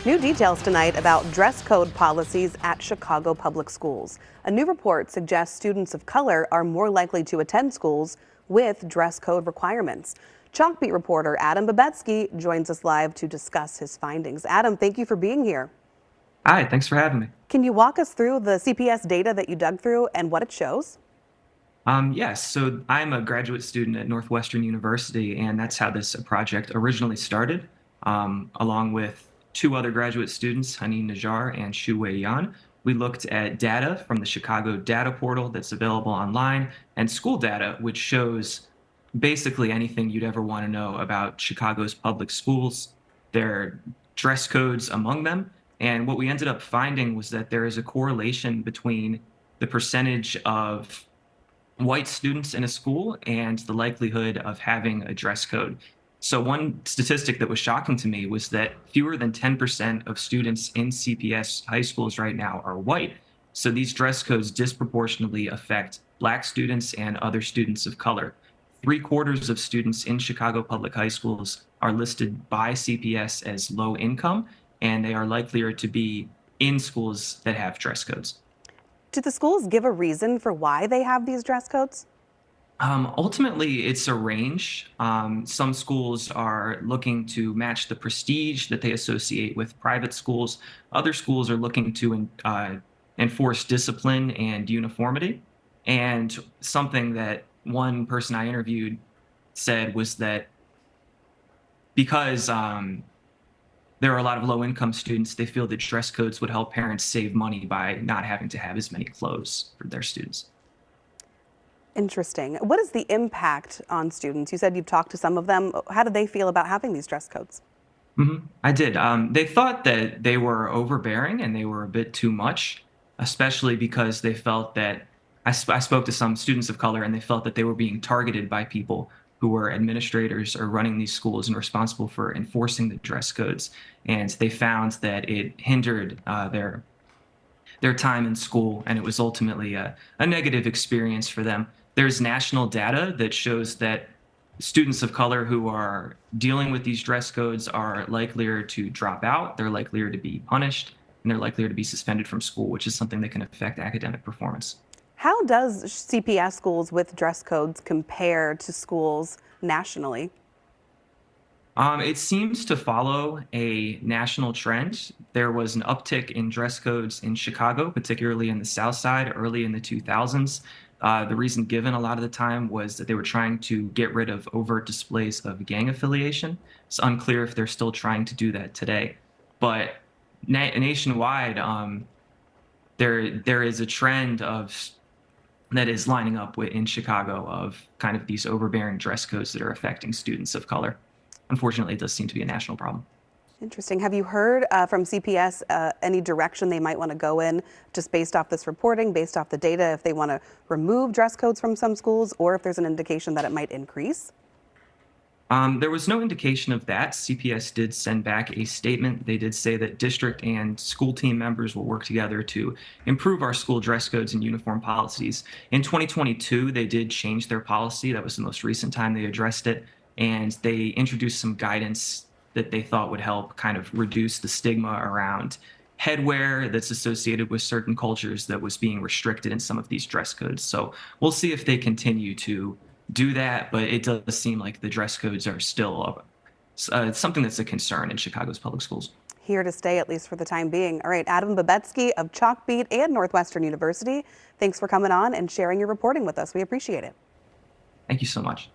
New details tonight about dress code policies at Chicago public schools. A new report suggests students of color are more likely to attend schools with dress code requirements. Chalkbeat reporter Adam Babetsky joins us live to discuss his findings. Adam, thank you for being here. Hi, thanks for having me. Can you walk us through the CPS data that you dug through and what it shows? Yes, so I'm a graduate student at Northwestern University, and that's how this project originally started, along with two other graduate students, Hani Najjar and Shuwei Yan. We looked at data from the Chicago Data Portal that's available online and school data, which shows basically anything you'd ever want to know about Chicago's public schools, their dress codes among them. And what we ended up finding was that there is a correlation between the percentage of white students in a school and the likelihood of having a dress code. So one statistic that was shocking to me was that fewer than 10% of students in CPS high schools right now are white. So these dress codes disproportionately affect Black students and other students of color. Three-quarters of students in Chicago public high schools are listed by CPS as low income, and they are likelier to be in schools that have dress codes. Do the schools give a reason for why they have these dress codes? Ultimately, it's a range. Some schools are looking to match the prestige that they associate with private schools. Other schools are looking to enforce discipline and uniformity. And something that one person I interviewed said was that because there are a lot of low income students, they feel that dress codes would help parents save money by not having to have as many clothes for their students. Interesting. What is the impact on students? You said you've talked to some of them. How do they feel about having these dress codes? I did. They thought that they were overbearing and they were a bit too much, especially because they felt that I spoke to some students of color and they felt that they were being targeted by people who were administrators or running these schools and responsible for enforcing the dress codes. And they found that it hindered their time in school, and it was ultimately a negative experience for them. There's national data that shows that students of color who are dealing with these dress codes are likelier to drop out, they're likelier to be punished, and they're likelier to be suspended from school, which is something that can affect academic performance. How does CPS schools with dress codes compare to schools nationally? It seems to follow a national trend. There was an uptick in dress codes in Chicago, particularly in the South Side, early in the 2000s. The reason given a lot of the time was that they were trying to get rid of overt displays of gang affiliation. It's unclear if they're still trying to do that today. But nationwide, there is a trend of that is lining up in Chicago of kind of these overbearing dress codes that are affecting students of color. Unfortunately, it does seem to be a national problem. Interesting. Have you heard from CPS any direction they might want to go in just based off this reporting, based off the data, if they want to remove dress codes from some schools or if there's an indication that it might increase? There was no indication of that. CPS did send back a statement. They did say that district and school team members will work together to improve our school dress codes and uniform policies. In 2022, they did change their policy. That was the most recent time they addressed it. And they introduced some guidance that they thought would help kind of reduce the stigma around headwear that's associated with certain cultures that was being restricted in some of these dress codes. So we'll see if they continue to do that, but it does seem like the dress codes are still something that's a concern in Chicago's public schools. Here to stay, at least for the time being. All right, Adam Babetsky of Chalkbeat and Northwestern University, thanks for coming on and sharing your reporting with us. We appreciate it. Thank you so much.